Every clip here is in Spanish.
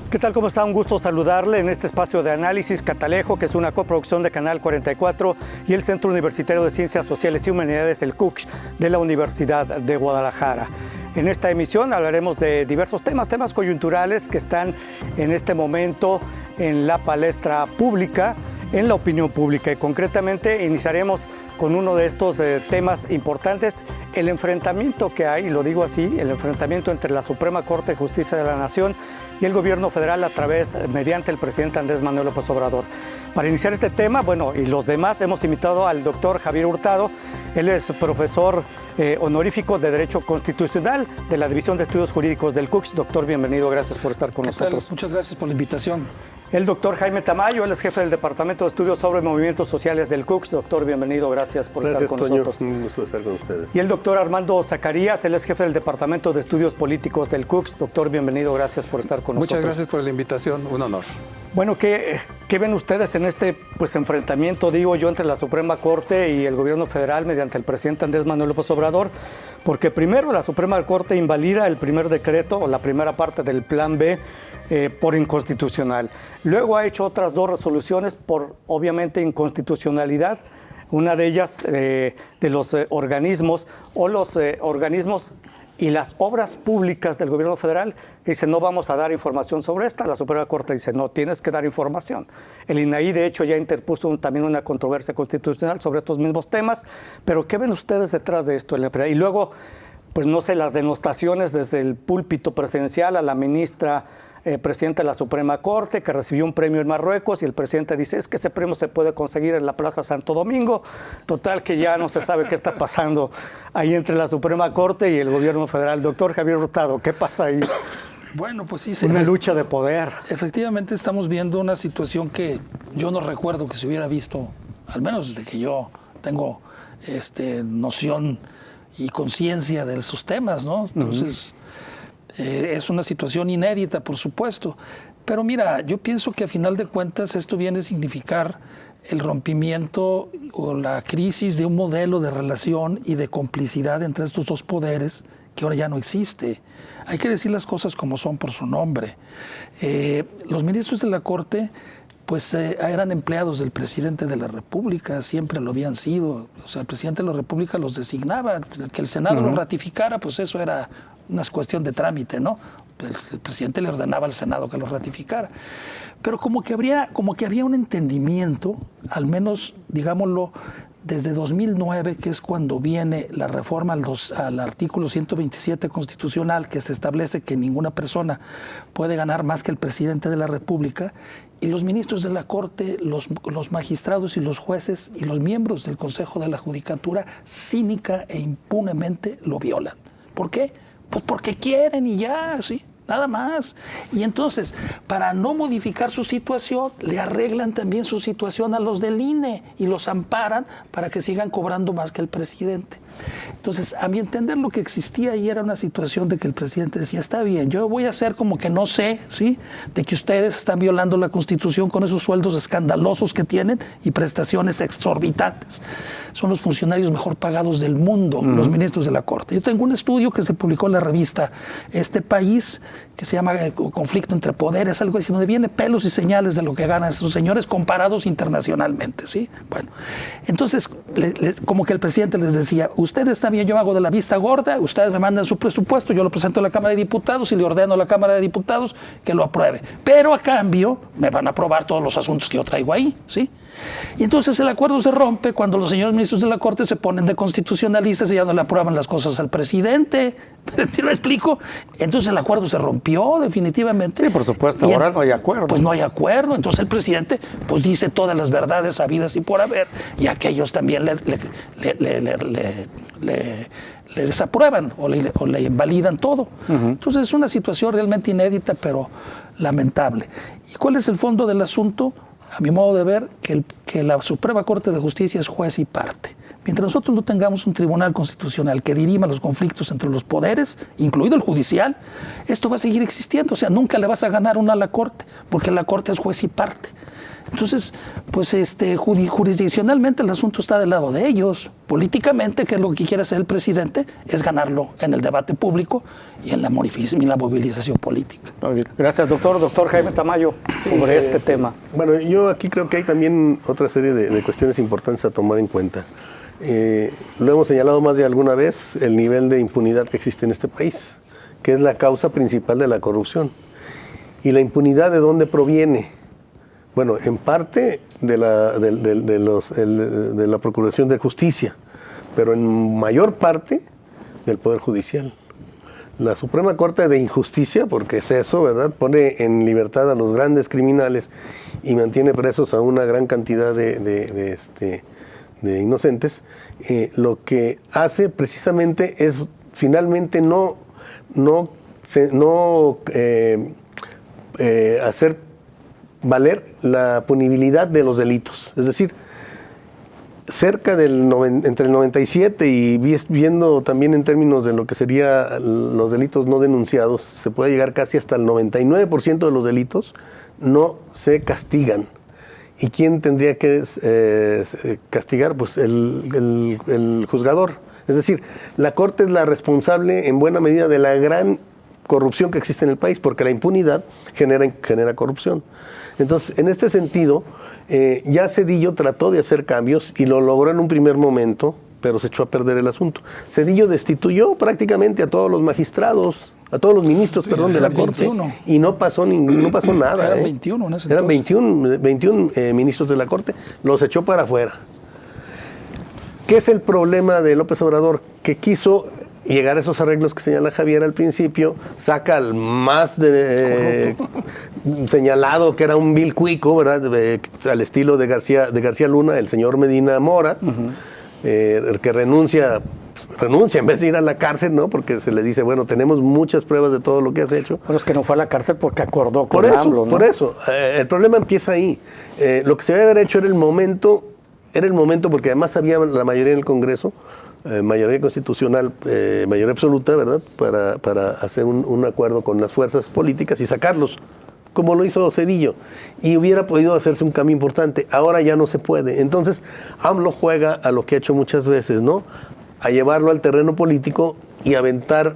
¿Qué tal? ¿Cómo está? Un gusto saludarle en este espacio de análisis Catalejo, que es una coproducción de Canal 44 y el Centro Universitario de Ciencias Sociales y Humanidades, el CUCH, de la Universidad de Guadalajara. En esta emisión hablaremos de diversos temas coyunturales que están en este momento en la palestra pública, en la opinión pública, y concretamente iniciaremos con uno de estos temas importantes, el enfrentamiento que hay, y lo digo así, el enfrentamiento entre la Suprema Corte de Justicia de la Nación y el gobierno federal mediante el presidente Andrés Manuel López Obrador. Para iniciar este tema, y los demás, hemos invitado al doctor Javier Hurtado. Él es profesor honorífico de Derecho Constitucional de la División de Estudios Jurídicos del CUCH. Doctor, bienvenido, gracias por estar con nosotros. Muchas gracias por la invitación. El doctor Jaime Tamayo, él es jefe del Departamento de Estudios sobre Movimientos Sociales del CUCH. Doctor, bienvenido, gracias por estar con nosotros. Un gusto estar con ustedes. Y el doctor Armando Zacarías, él es jefe del Departamento de Estudios Políticos del CUCH. Doctor, bienvenido, gracias por estar con nosotros. Muchas gracias por la invitación, un honor. Bueno, ¿qué ven ustedes en este enfrentamiento, digo yo, entre la Suprema Corte y el gobierno federal mediante el presidente Andrés Manuel López Obrador? Porque primero la Suprema Corte invalida el primer decreto o la primera parte del Plan B por inconstitucional. Luego ha hecho otras dos resoluciones por, obviamente, inconstitucionalidad. Una de ellas de los organismos y las obras públicas del gobierno federal. Dice, no vamos a dar información sobre esta. La Suprema Corte dice, no, tienes que dar información. El INAI, de hecho, ya interpuso también una controversia constitucional sobre estos mismos temas. Pero, ¿qué ven ustedes detrás de esto? Y luego, no sé, las denostaciones desde el púlpito presidencial a la ministra presidenta de la Suprema Corte, que recibió un premio en Marruecos, y el presidente dice, es que ese premio se puede conseguir en la Plaza Santo Domingo. Total, que ya no se sabe qué está pasando ahí entre la Suprema Corte y el gobierno federal. Doctor Javier Hurtado, ¿qué pasa ahí? Bueno, pues sí. Una lucha de poder. Efectivamente estamos viendo una situación que yo no recuerdo que se hubiera visto, al menos desde que yo tengo noción y conciencia de esos temas, ¿no? Entonces, es una situación inédita, por supuesto. Pero mira, yo pienso que a final de cuentas esto viene a significar el rompimiento o la crisis de un modelo de relación y de complicidad entre estos dos poderes que ahora ya no existe. Hay que decir las cosas como son por su nombre. Los ministros de la Corte eran empleados del presidente de la República, siempre lo habían sido. O sea, el presidente de la República los designaba, que el Senado los ratificara, pues eso era una cuestión de trámite, ¿no? Pues el presidente le ordenaba al Senado que los ratificara. Pero como que había un entendimiento, al menos, digámoslo, desde 2009, que es cuando viene la reforma al artículo 127 constitucional, que se establece que ninguna persona puede ganar más que el presidente de la República, y los ministros de la Corte, los magistrados y los jueces y los miembros del Consejo de la Judicatura cínica e impunemente lo violan. ¿Por qué? Pues porque quieren y ya, ¿sí? Nada más. Y entonces, para no modificar su situación, le arreglan también su situación a los del INE y los amparan para que sigan cobrando más que el presidente. Entonces, a mi entender, lo que existía ahí era una situación de que el presidente decía, está bien, yo voy a hacer como que no sé, ¿sí?, de que ustedes están violando la Constitución con esos sueldos escandalosos que tienen y prestaciones exorbitantes. Son los funcionarios mejor pagados del mundo, los ministros de la Corte. Yo tengo un estudio que se publicó en la revista Este País, que se llama Conflicto entre Poderes, algo así, donde viene pelos y señales de lo que ganan esos señores comparados internacionalmente, ¿sí? Bueno, entonces, como que el presidente les decía, ustedes están bien, yo hago de la vista gorda, ustedes me mandan su presupuesto, yo lo presento a la Cámara de Diputados y le ordeno a la Cámara de Diputados que lo apruebe. Pero a cambio, me van a aprobar todos los asuntos que yo traigo ahí, ¿sí? Y entonces el acuerdo se rompe cuando los señores ministros de la Corte se ponen de constitucionalistas y ya no le aprueban las cosas al presidente. ¿Te lo explico? Entonces el acuerdo se rompió definitivamente. Sí, por supuesto, ahora no hay acuerdo. Pues no hay acuerdo. Entonces el presidente dice todas las verdades habidas y por haber, y aquellos también le desaprueban o le invalidan todo. Entonces es una situación realmente inédita, pero lamentable. ¿Y cuál es el fondo del asunto? A mi modo de ver, que la Suprema Corte de Justicia es juez y parte. Mientras nosotros no tengamos un tribunal constitucional que dirima los conflictos entre los poderes, incluido el judicial, esto va a seguir existiendo. O sea, nunca le vas a ganar una a la Corte, porque la Corte es juez y parte. Entonces, pues jurisdiccionalmente el asunto está del lado de ellos. Políticamente, que es lo que quiere hacer el presidente, es ganarlo en el debate público y en la movilización política. Gracias, doctor. Doctor Jaime Tamayo, sobre este tema. Bueno, yo aquí creo que hay también otra serie de cuestiones importantes a tomar en cuenta. Lo hemos señalado más de alguna vez, el nivel de impunidad que existe en este país, que es la causa principal de la corrupción. ¿Y la impunidad de dónde proviene? Bueno, en parte de la Procuración de Justicia, pero en mayor parte del Poder Judicial. La Suprema Corte de Injusticia, porque es eso, ¿verdad?, pone en libertad a los grandes criminales y mantiene presos a una gran cantidad de inocentes. Lo que hace precisamente es finalmente no hacer valer la punibilidad de los delitos. Es decir, cerca entre el 97 y viendo también en términos de lo que serían los delitos no denunciados, se puede llegar casi hasta el 99% de los delitos no se castigan. ¿Y quién tendría que castigar? Pues el juzgador. Es decir, la Corte es la responsable en buena medida de la gran corrupción que existe en el país, porque la impunidad genera corrupción. Entonces, en este sentido, ya Zedillo trató de hacer cambios y lo logró en un primer momento, pero se echó a perder el asunto. Zedillo destituyó prácticamente a todos los magistrados, a todos los ministros, perdón, de la Corte, 21. Y no pasó nada. Eran 21 en ese Eran entonces. 21 ministros de la Corte, los echó para afuera. ¿Qué es el problema de López Obrador? Que quiso llegar a esos arreglos que señala Javier al principio, saca al más señalado, que era un vil cuico, ¿verdad?, al estilo de García Luna, el señor Medina Mora, que renuncia en vez de ir a la cárcel, ¿no? Porque se le dice, bueno, tenemos muchas pruebas de todo lo que has hecho. Pero es que no fue a la cárcel porque acordó con AMLO, ¿no? Por eso, el problema empieza ahí. Lo que se debe haber hecho era el momento, porque además había la mayoría en el Congreso, mayoría constitucional, mayoría absoluta, ¿verdad?, para hacer un acuerdo con las fuerzas políticas y sacarlos, como lo hizo Zedillo, y hubiera podido hacerse un cambio importante. Ahora ya no se puede. Entonces, AMLO juega a lo que ha hecho muchas veces, ¿no?, a llevarlo al terreno político y aventar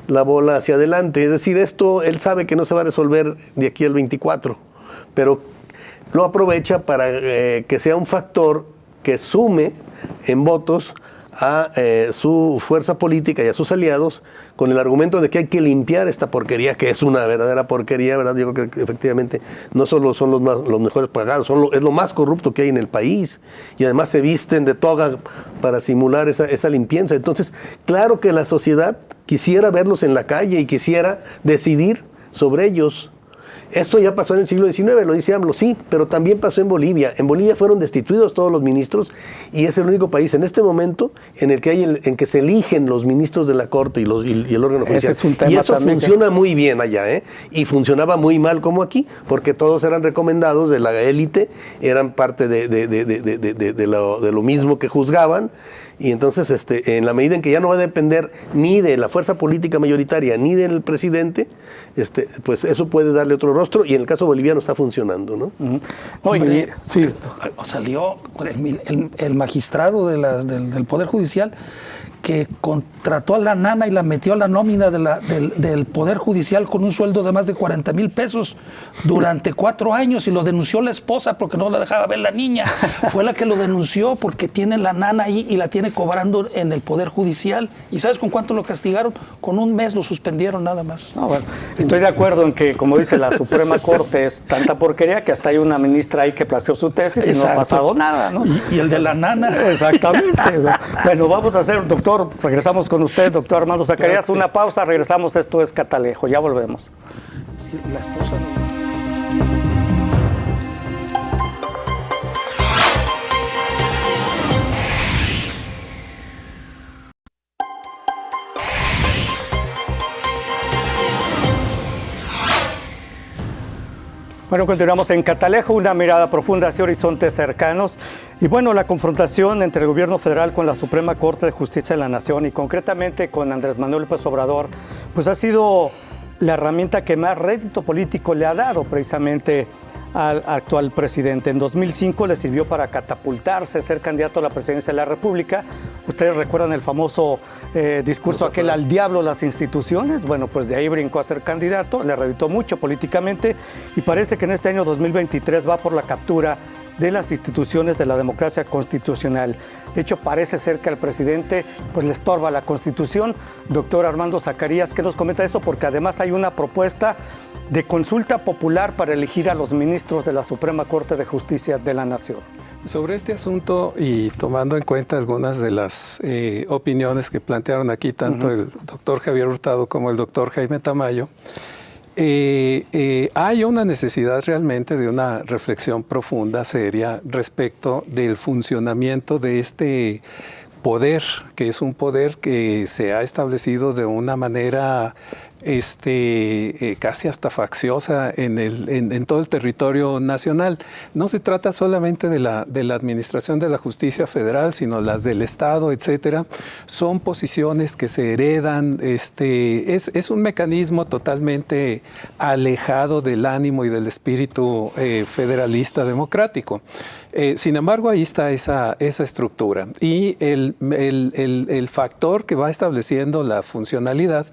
la bola hacia adelante. Es decir, esto él sabe que no se va a resolver de aquí al 24, pero lo aprovecha para que sea un factor que sume en votos a su fuerza política y a sus aliados, con el argumento de que hay que limpiar esta porquería, que es una verdadera porquería, ¿verdad? Yo creo que efectivamente no solo son los mejores pagados, es lo más corrupto que hay en el país, y además se visten de toga para simular esa limpieza. Entonces, claro que la sociedad quisiera verlos en la calle y quisiera decidir sobre ellos. Esto ya pasó en el siglo XIX, lo dice AMLO, sí, pero también pasó en Bolivia. En Bolivia fueron destituidos todos los ministros y es el único país en este momento en el que en que se eligen los ministros de la Corte y el órgano judicial. Ese es un tema y eso también funciona muy bien allá, y funcionaba muy mal como aquí, porque todos eran recomendados de la élite, eran parte de lo mismo que juzgaban. Y entonces, en la medida en que ya no va a depender ni de la fuerza política mayoritaria ni del presidente, pues eso puede darle otro rostro, y en el caso boliviano está funcionando, ¿no? Hombre, sí. Salió el magistrado del Poder Judicial que contrató a la nana y la metió a la nómina del Poder Judicial con un sueldo de más de 40,000 pesos durante 4 años, y lo denunció la esposa porque no la dejaba ver la niña. Fue la que lo denunció porque tiene la nana ahí y la tiene cobrando en el Poder Judicial. ¿Y sabes con cuánto lo castigaron? Con 1 mes lo suspendieron nada más. No, bueno, estoy de acuerdo en que, como dice la Suprema Corte, es tanta porquería que hasta hay una ministra ahí que plagió su tesis. Exacto. Y no ha pasado nada, ¿no? Y el de la nana. Exactamente. Bueno, vamos a hacer, doctor, regresamos con usted, doctor Armando Zacarías. Gracias. Una pausa, regresamos. Esto es Catalejo, ya volvemos. Sí, la esposa no. Bueno, continuamos en Catalejo, una mirada profunda hacia horizontes cercanos. Y bueno, la confrontación entre el gobierno federal con la Suprema Corte de Justicia de la Nación y concretamente con Andrés Manuel López Obrador, pues ha sido la herramienta que más rédito político le ha dado precisamente al actual presidente. En 2005 le sirvió para catapultarse, ser candidato a la presidencia de la República. Ustedes recuerdan el famoso discurso aquel al diablo las instituciones. Bueno, pues de ahí brincó a ser candidato, le revitó mucho políticamente y parece que en este año 2023 va por la captura de las instituciones de la democracia constitucional. De hecho, parece ser que al presidente pues, le estorba la Constitución. Doctor Armando Zacarías, ¿qué nos comenta eso? Porque además hay una propuesta de consulta popular para elegir a los ministros de la Suprema Corte de Justicia de la Nación. Sobre este asunto y tomando en cuenta algunas de las opiniones que plantearon aquí tanto el doctor Javier Hurtado como el doctor Jaime Tamayo, hay una necesidad realmente de una reflexión profunda, seria, respecto del funcionamiento de este poder, que es un poder que se ha establecido de una manera casi hasta facciosa en todo el territorio nacional. No se trata solamente de la administración de la justicia federal, sino las del Estado, etcétera. Son posiciones que se heredan. Es un mecanismo totalmente alejado del ánimo y del espíritu federalista democrático. Sin embargo, ahí está esa estructura. Y el factor que va estableciendo la funcionalidad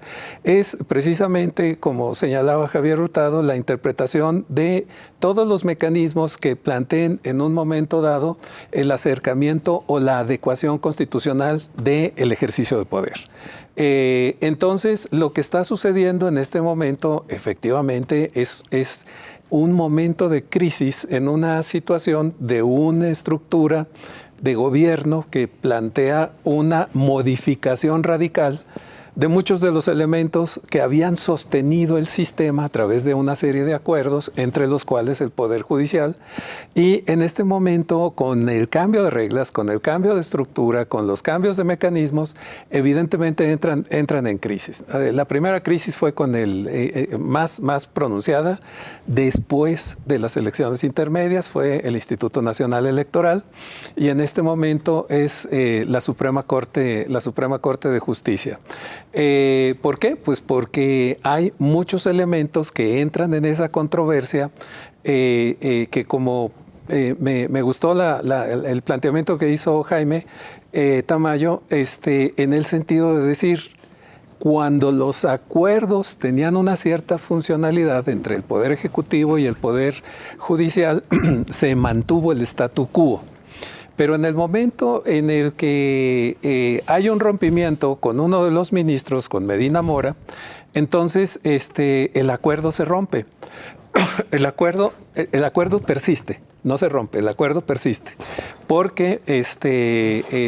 es precisamente, como señalaba Javier Hurtado, la interpretación de todos los mecanismos que planteen en un momento dado el acercamiento o la adecuación constitucional del ejercicio de poder. Entonces, lo que está sucediendo en este momento, efectivamente, es un momento de crisis en una situación de una estructura de gobierno que plantea una modificación radical de muchos de los elementos que habían sostenido el sistema a través de una serie de acuerdos, entre los cuales el Poder Judicial. Y en este momento, con el cambio de reglas, con el cambio de estructura, con los cambios de mecanismos, evidentemente entran en crisis. La primera crisis fue con más pronunciada después de las elecciones intermedias, fue el Instituto Nacional Electoral, y en este momento es la Suprema Corte de Justicia. ¿Por qué? Pues porque hay muchos elementos que entran en esa controversia que como me gustó el planteamiento que hizo Jaime Tamayo, en el sentido de decir, cuando los acuerdos tenían una cierta funcionalidad entre el Poder Ejecutivo y el Poder Judicial, se mantuvo el statu quo. Pero en el momento en el que hay un rompimiento con uno de los ministros, con Medina Mora, entonces el acuerdo se rompe. El acuerdo persiste, no se rompe, el acuerdo persiste. Porque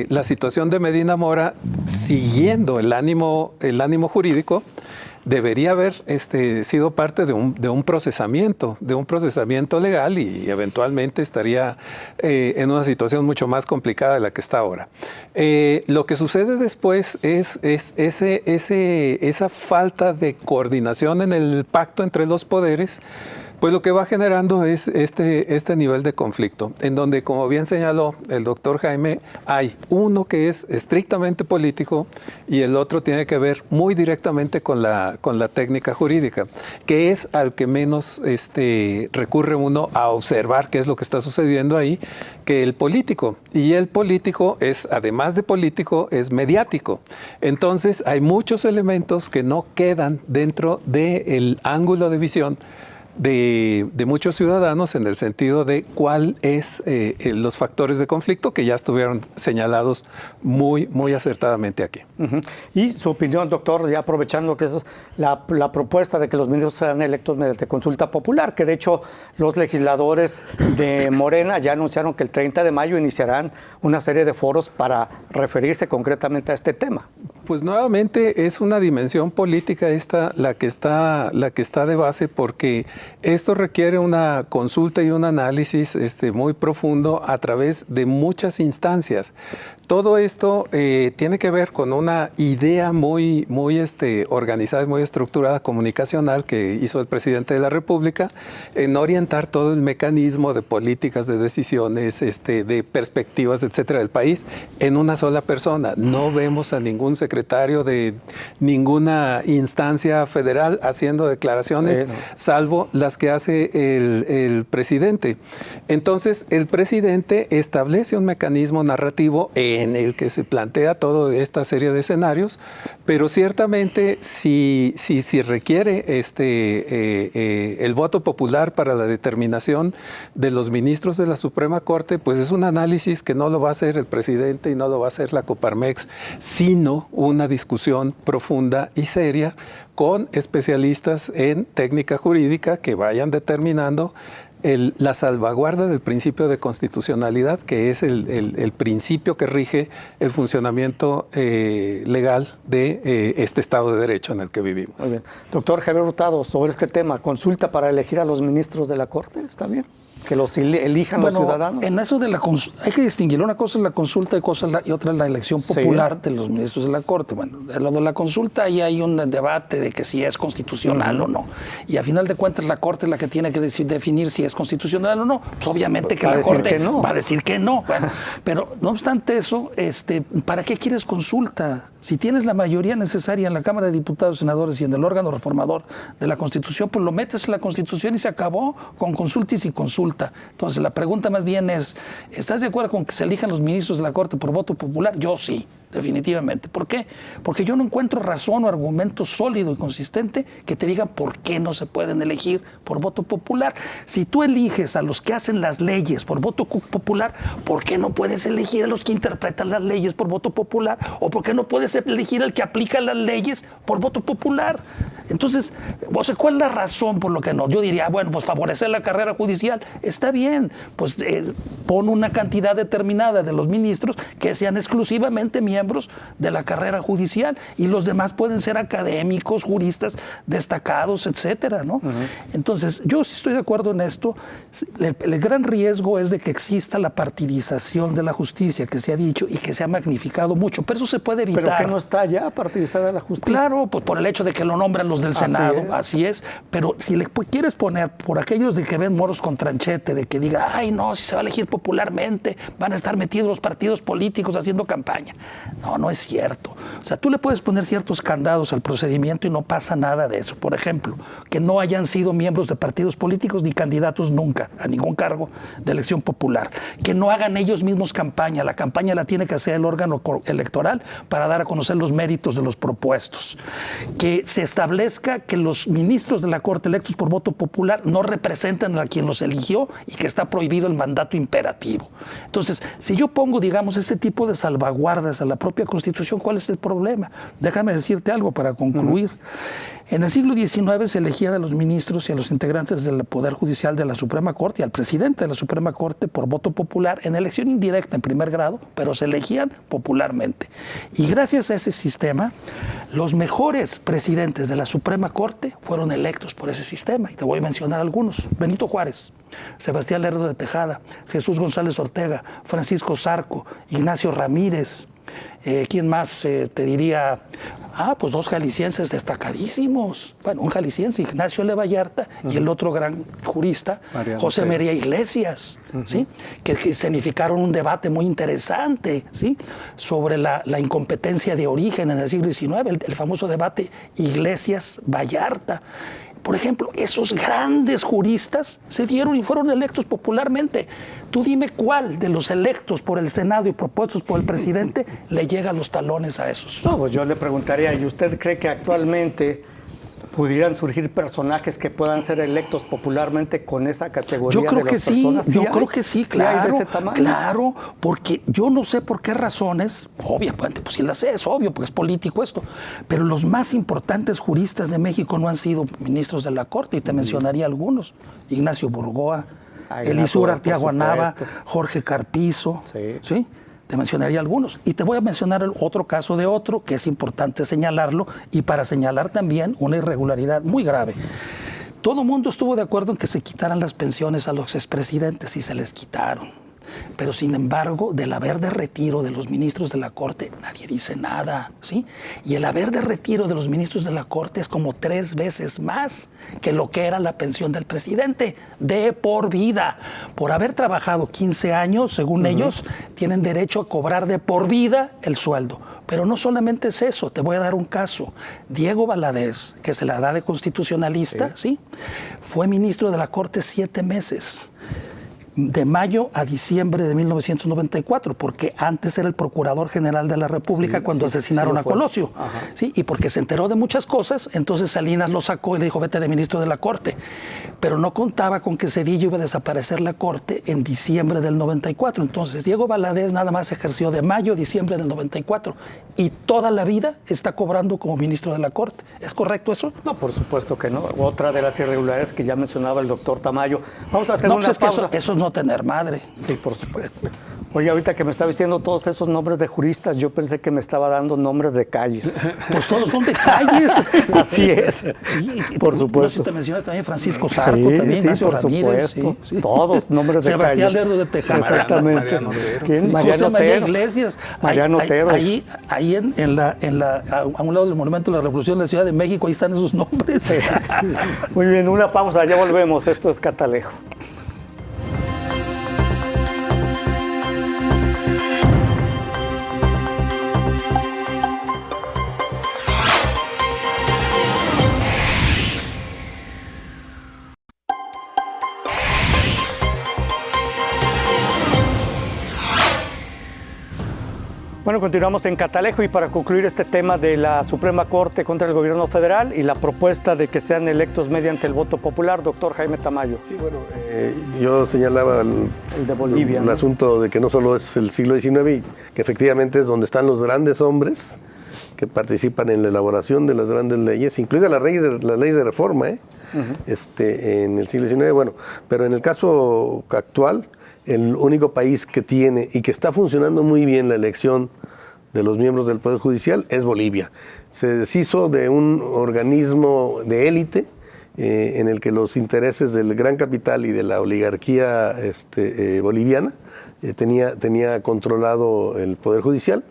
la situación de Medina Mora, siguiendo el ánimo jurídico, debería haber sido parte de un procesamiento legal y eventualmente estaría en una situación mucho más complicada de la que está ahora. Lo que sucede después es esa falta de coordinación en el pacto entre los poderes, pues lo que va generando es este nivel de conflicto, en donde, como bien señaló el doctor Jaime, hay uno que es estrictamente político y el otro tiene que ver muy directamente con la técnica jurídica, que es al que menos recurre uno a observar qué es lo que está sucediendo ahí, que el político. Y el político es, además de político, es mediático. Entonces hay muchos elementos que no quedan dentro del ángulo de visión de muchos ciudadanos, en el sentido de cuál es los factores de conflicto que ya estuvieron señalados muy acertadamente aquí. Y su opinión, doctor, ya aprovechando que es la propuesta de que los ministros sean electos mediante consulta popular, que de hecho los legisladores de Morena ya anunciaron que el 30 de mayo iniciarán una serie de foros para referirse concretamente a este tema. Pues nuevamente es una dimensión política esta la que está de base, porque esto requiere una consulta y un análisis muy profundo a través de muchas instancias. Todo esto tiene que ver con una idea muy organizada y muy estructurada comunicacional que hizo el presidente de la República en orientar todo el mecanismo de políticas, de decisiones, de perspectivas, etcétera, del país en una sola persona. No vemos a ningún secretario de ninguna instancia federal haciendo declaraciones, salvo las que hace el presidente. Entonces, el presidente establece un mecanismo narrativo en el que se plantea toda esta serie de escenarios, pero ciertamente si requiere el voto popular para la determinación de los ministros de la Suprema Corte, pues es un análisis que no lo va a hacer el presidente y no lo va a hacer la Coparmex, sino una discusión profunda y seria con especialistas en técnica jurídica que vayan determinando la salvaguarda del principio de constitucionalidad, que es el principio que rige el funcionamiento legal de este Estado de Derecho en el que vivimos. Muy bien. Doctor Javier Hurtado, sobre este tema, ¿consulta para elegir a los ministros de la Corte? ¿Está bien? ¿Que los elijan los ciudadanos? En eso de la hay que distinguir. Una cosa es la consulta y otra es la elección popular de los ministros de la Corte. Bueno, en lo de la consulta ahí hay un debate de que si es constitucional o no. Y a final de cuentas la Corte es la que tiene que definir si es constitucional o no. Pues obviamente que la Corte va a decir que no. Bueno, pero no obstante eso, ¿para qué quieres consulta? Si tienes la mayoría necesaria en la Cámara de Diputados, Senadores y en el órgano reformador de la Constitución, pues lo metes en la Constitución y se acabó con consulta y sin consulta. Entonces la pregunta más bien es, ¿estás de acuerdo con que se elijan los ministros de la Corte por voto popular? Yo sí, definitivamente. ¿Por qué? Porque yo no encuentro razón o argumento sólido y consistente que te digan por qué no se pueden elegir por voto popular. Si tú eliges a los que hacen las leyes por voto popular, ¿por qué no puedes elegir a los que interpretan las leyes por voto popular? ¿O por qué no puedes elegir al que aplica las leyes por voto popular? Entonces, o sea, ¿cuál es la razón por lo que no? Yo diría, bueno, pues favorecer la carrera judicial. Está bien, pues pon una cantidad determinada de los ministros que sean exclusivamente miembros de la carrera judicial y los demás pueden ser académicos, juristas destacados, etcétera, ¿no? Entonces, yo sí estoy de acuerdo en esto. El gran riesgo es de que exista la partidización de la justicia, que se ha dicho y que se ha magnificado mucho, pero eso se puede evitar. ¿Pero que no está ya partidizada la justicia? Claro, pues por el hecho de que lo nombran los del Senado, así es, pero si le quieres poner por aquellos de que ven moros con tranchete, de que diga, ay no, si se va a elegir popularmente, van a estar metidos los partidos políticos haciendo campaña. No, no es cierto. O sea, tú le puedes poner ciertos candados al procedimiento y no pasa nada de eso. Por ejemplo, que no hayan sido miembros de partidos políticos ni candidatos nunca a ningún cargo de elección popular. Que no hagan ellos mismos campaña. La campaña la tiene que hacer el órgano electoral para dar a conocer los méritos de los propuestos. Que se establezca que los ministros de la Corte electos por voto popular no representan a quien los eligió y que está prohibido el mandato imperativo. Entonces, si yo pongo, digamos, ese tipo de salvaguardas a la propia Constitución, ¿cuál es el problema? Déjame decirte algo para concluir. En el siglo XIX se elegían a los ministros y a los integrantes del Poder Judicial de la Suprema Corte y al presidente de la Suprema Corte por voto popular en elección indirecta en primer grado, pero se elegían popularmente. Y gracias a ese sistema, los mejores presidentes de la Suprema Corte fueron electos por ese sistema. Y te voy a mencionar algunos. Benito Juárez, Sebastián Lerdo de Tejada, Jesús González Ortega, Francisco Zarco, Ignacio Ramírez. ¿Quién más te diría? Pues dos jaliscienses destacadísimos. Bueno, un jalisciense, Ignacio L. Vallarta, y el otro gran jurista, José María Iglesias, ¿sí? que significaron un debate muy interesante, ¿sí? sobre la incompetencia de origen en el siglo XIX, el famoso debate Iglesias-Vallarta. Por ejemplo, esos grandes juristas se dieron y fueron electos popularmente. Tú dime cuál de los electos por el Senado y propuestos por el presidente le llega a los talones a esos. No, pues yo le preguntaría, ¿y usted cree que actualmente pudieran surgir personajes que puedan ser electos popularmente con esa categoría? Yo creo de que las sí, personas? yo creo que sí, claro. ¿Sí hay de ese tamaño? Claro, porque yo no sé por qué razones, obviamente, pues si las sé, es obvio, porque es político esto, pero los más importantes juristas de México no han sido ministros de la Corte, y te mencionaría algunos. Ignacio Burgoa, Elisur Arteaga Nava, Jorge Carpizo, ¿sí? Te mencionaría algunos. Y te voy a mencionar el otro caso de otro, que es importante señalarlo, y para señalar también una irregularidad muy grave. Todo el mundo estuvo de acuerdo en que se quitaran las pensiones a los expresidentes y se les quitaron. Pero sin embargo, del haber de retiro de los ministros de la Corte, nadie dice nada, ¿sí? Y el haber de retiro de los ministros de la Corte es como 3 veces más que lo que era la pensión del presidente, de por vida. Por haber trabajado 15 años, según ellos, tienen derecho a cobrar de por vida el sueldo. Pero no solamente es eso, te voy a dar un caso. Diego Valadez, que se la da de constitucionalista, ¿sí? Fue ministro de la Corte 7 meses. De mayo a diciembre de 1994, porque antes era el Procurador General de la República cuando asesinaron a Colosio. ¿Sí? Y porque se enteró de muchas cosas, entonces Salinas lo sacó y le dijo, vete de ministro de la Corte. Pero no contaba con que Zedillo iba a desaparecer la Corte en diciembre del 94. Entonces Diego Valadez nada más ejerció de mayo a diciembre del 94 y toda la vida está cobrando como ministro de la Corte. ¿Es correcto eso? No, por supuesto que no. Otra de las irregularidades que ya mencionaba el doctor Tamayo. Vamos a hacer No, una pues es que pausa. eso es no tener madre. Sí, por supuesto. Oye, ahorita que me estaba diciendo todos esos nombres de juristas, yo pensé que me estaba dando nombres de calles. Pues todos son de calles. Así es. Sí, por supuesto. No, te menciona también Francisco Zarco, Sí, también sí, Ignacio por Ramírez. supuesto. Sí, sí. Todos nombres de Sebastián calles. Lerdo de Tejada. Exactamente. Mariano Otero. ¿Quién? José Mariano María Otero. Iglesias. Mariano Otero. Ahí a un lado del Monumento de la Revolución de la Ciudad de México, ahí están esos nombres. Sí. Muy bien, una pausa, ya volvemos. Esto es Catalejo. Bueno, continuamos en Catalejo y para concluir este tema de la Suprema Corte contra el gobierno federal y la propuesta de que sean electos mediante el voto popular, doctor Jaime Tamayo. Sí, bueno, yo señalaba El de Bolivia, el ¿no? asunto de que no solo es el siglo XIX y que efectivamente es donde están los grandes hombres que participan en la elaboración de las grandes leyes, incluidas las leyes de reforma, en el siglo XIX. Bueno, pero en el caso actual, el único país que tiene y que está funcionando muy bien la elección de los miembros del Poder Judicial es Bolivia. Se deshizo de un organismo de élite en el que los intereses del gran capital y de la oligarquía boliviana tenía controlado el Poder Judicial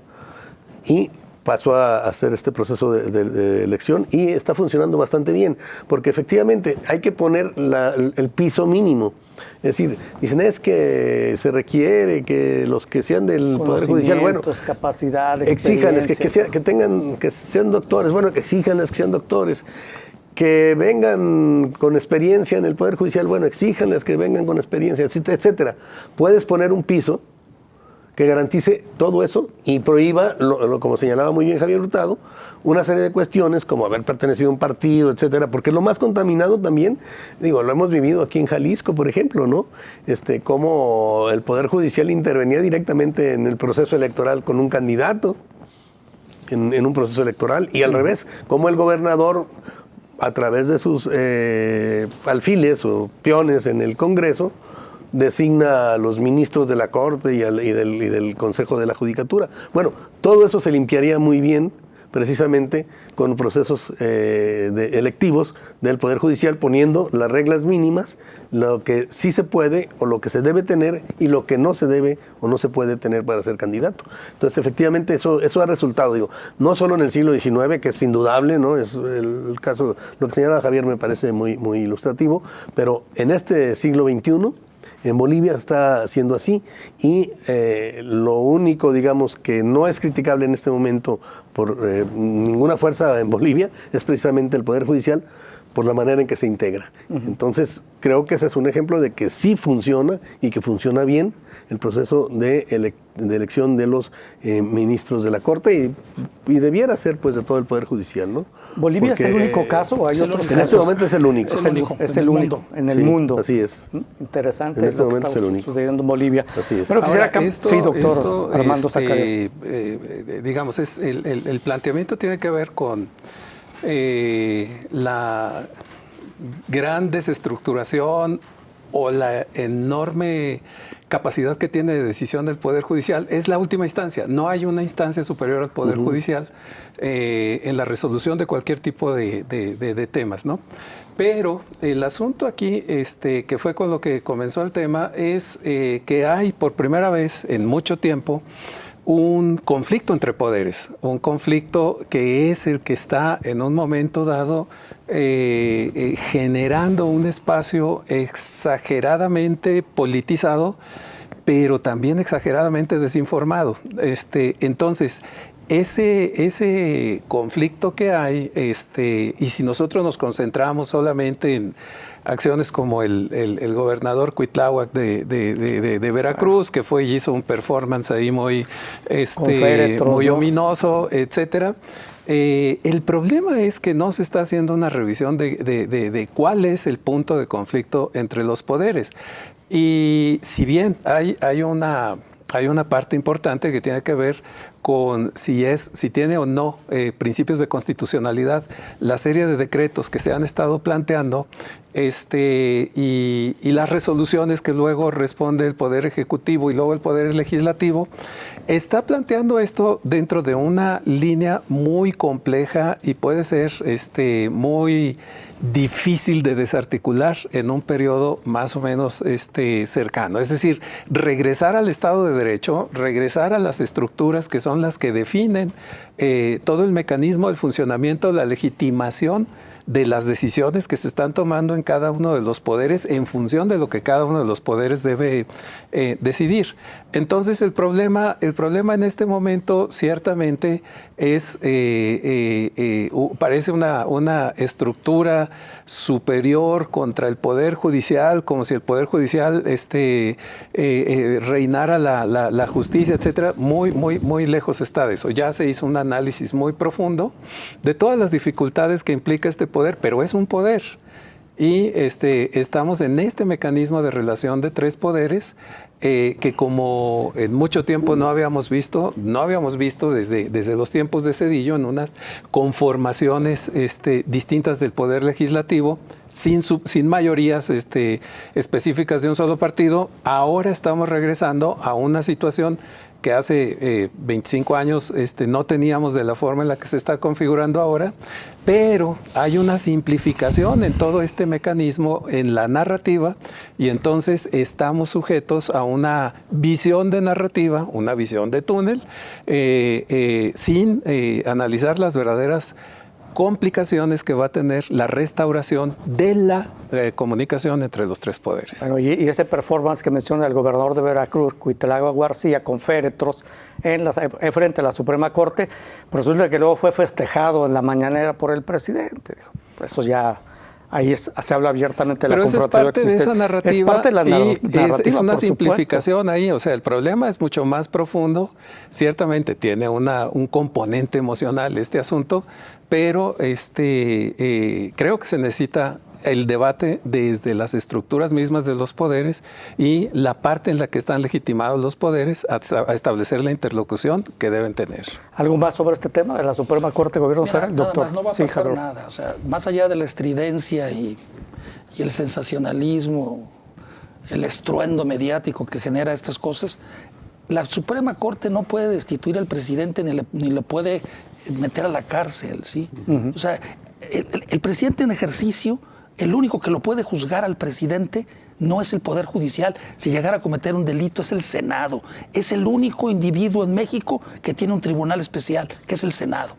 y pasó a hacer este proceso de elección y está funcionando bastante bien, porque efectivamente hay que poner el piso mínimo. Es decir, dicen es que se requiere que los que sean del Poder Judicial, bueno, capacidad, exíjanles que sean doctores, bueno, que exíjanles que sean doctores, que vengan con experiencia en el Poder Judicial, bueno, exíjanles que vengan con experiencia, etcétera. Puedes poner un piso que garantice todo eso y prohíba, como señalaba muy bien Javier Hurtado, una serie de cuestiones como haber pertenecido a un partido, etcétera, porque lo más contaminado también, digo, lo hemos vivido aquí en Jalisco, por ejemplo, ¿no? Cómo el Poder Judicial intervenía directamente en el proceso electoral con un candidato, en un proceso electoral, y al revés, como el gobernador, a través de sus alfiles o peones en el Congreso, designa a los ministros de la Corte y del Consejo de la Judicatura. Bueno, todo eso se limpiaría muy bien precisamente con procesos electivos del Poder Judicial, poniendo las reglas mínimas, lo que sí se puede o lo que se debe tener y lo que no se debe o no se puede tener para ser candidato. Entonces, efectivamente, eso ha resultado, digo, no solo en el siglo XIX, que es indudable, ¿no? Es el caso, lo que señala Javier me parece muy, muy ilustrativo, pero en este siglo XXI, en Bolivia está siendo así y lo único, digamos, que no es criticable en este momento por ninguna fuerza en Bolivia es precisamente el Poder Judicial por la manera en que se integra. Entonces, creo que ese es un ejemplo de que sí funciona y que funciona bien el proceso de elección de los ministros de la Corte y debiera ser pues de todo el Poder Judicial, ¿no? ¿Bolivia porque, es el único caso o hay otros en este momento es el único. Es el único en el mundo. Así es. Interesante En este lo que momento está es el único. sucediendo en Bolivia. Así es. Pero quisiera Ahora, sí, doctor Armando Zacarías. Digamos, el planteamiento tiene que ver con la gran desestructuración o la enorme capacidad que tiene de decisión del Poder Judicial es la última instancia. No hay una instancia superior al Poder Judicial en la resolución de cualquier tipo de temas, ¿no? Pero el asunto aquí, que fue con lo que comenzó el tema, es que hay por primera vez en mucho tiempo un conflicto entre poderes, un conflicto que es el que está en un momento dado generando un espacio exageradamente politizado, pero también exageradamente desinformado. Entonces, ese conflicto que hay, y si nosotros nos concentramos solamente en acciones como el gobernador Cuitláhuac de Veracruz, que fue y hizo un performance ahí muy ominoso, etcétera. El problema es que no se está haciendo una revisión de cuál es el punto de conflicto entre los poderes. Y si bien hay una parte importante que tiene que ver con si tiene o no principios de constitucionalidad la serie de decretos que se han estado planteando y las resoluciones que luego responde el Poder Ejecutivo y luego el Poder Legislativo, está planteando esto dentro de una línea muy compleja y puede ser muy difícil de desarticular en un periodo más o menos cercano. Es decir, regresar al Estado de Derecho, regresar a las estructuras que son las que definen todo el mecanismo del funcionamiento, la legitimación de las decisiones que se están tomando en cada uno de los poderes en función de lo que cada uno de los poderes debe decidir. Entonces el problema en este momento ciertamente es parece una estructura superior contra el Poder Judicial, como si el Poder Judicial reinara la justicia, etcétera. Muy lejos está de eso. Ya se hizo un análisis muy profundo de todas las dificultades que implica este poder, pero es un poder. Y estamos en este mecanismo de relación de tres poderes que como en mucho tiempo no habíamos visto desde los tiempos de Zedillo en unas conformaciones distintas del poder legislativo, sin mayorías específicas de un solo partido. Ahora estamos regresando a una situación que hace 25 años no teníamos de la forma en la que se está configurando ahora, pero hay una simplificación en todo este mecanismo, en la narrativa, y entonces estamos sujetos a una visión de narrativa, una visión de túnel, sin analizar las verdaderas complicaciones que va a tener la restauración de la comunicación entre los tres poderes. Bueno, y ese performance que menciona el gobernador de Veracruz, Cuitláhuac García, con féretros frente a la Suprema Corte, pues resulta que luego fue festejado en la mañanera por el presidente. Eso ya... Ahí se habla abiertamente de la confrontación. Pero eso es parte de esa narrativa. Es parte de la narrativa, es una simplificación supuesto. ahí. O sea, el problema es mucho más profundo. Ciertamente tiene un componente emocional este asunto, pero creo que se necesita el debate desde las estructuras mismas de los poderes y la parte en la que están legitimados los poderes a establecer la interlocución que deben tener. ¿Algo más sobre este tema de la Suprema Corte de Gobierno Federal, doctor? Más no va a pasar nada. O sea, más allá de la estridencia y el sensacionalismo, el estruendo mediático que genera estas cosas, la Suprema Corte no puede destituir al presidente ni le puede meter a la cárcel, ¿sí? O sea, el presidente en ejercicio, el único que lo puede juzgar al presidente no es el Poder Judicial. Si llegara a cometer un delito, es el Senado. Es el único individuo en México que tiene un tribunal especial, que es el Senado.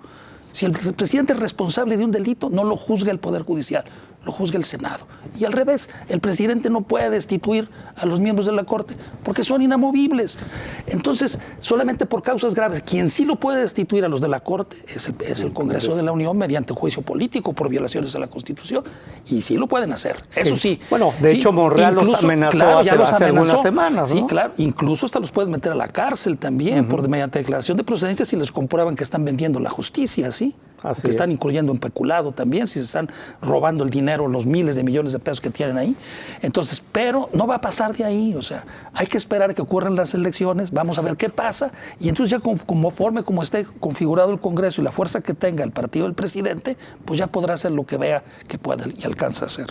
Si el presidente es responsable de un delito, no lo juzga el Poder Judicial, lo juzga el Senado. Y al revés, el presidente no puede destituir a los miembros de la Corte porque son inamovibles. Entonces, solamente por causas graves, quien sí lo puede destituir a los de la Corte es el Congreso de la Unión mediante juicio político por violaciones a la Constitución. Y sí lo pueden hacer, eso sí. Bueno, de hecho, Monreal los amenazó hace algunas semanas, ¿no? Sí, claro. Incluso hasta los pueden meter a la cárcel también mediante declaración de procedencia si les comprueban que están vendiendo la justicia, ¿sí? Que están incluyendo en peculado también, si se están robando el dinero, los miles de millones de pesos que tienen ahí. Entonces, pero no va a pasar de ahí, o sea, hay que esperar a que ocurran las elecciones, vamos a ver qué pasa, y entonces ya conforme como esté configurado el Congreso y la fuerza que tenga el partido del presidente, pues ya podrá hacer lo que vea que pueda y alcanza a hacer.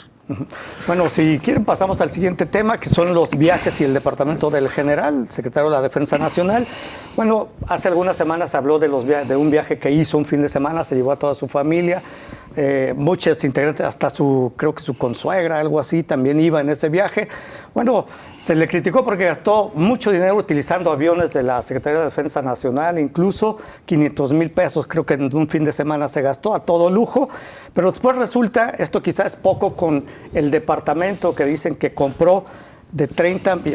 Bueno, si quieren pasamos al siguiente tema, que son los viajes y el departamento del general, secretario de la Defensa Nacional. Bueno, hace algunas semanas habló de un viaje que hizo un fin de semana, se llevó a toda su familia, muchos integrantes, hasta creo que su consuegra, algo así, también iba en ese viaje. Bueno, se le criticó porque gastó mucho dinero utilizando aviones de la Secretaría de Defensa Nacional, incluso 500,000 pesos, creo que en un fin de semana se gastó a todo lujo, pero después resulta, esto quizás es poco con el departamento que dicen que compró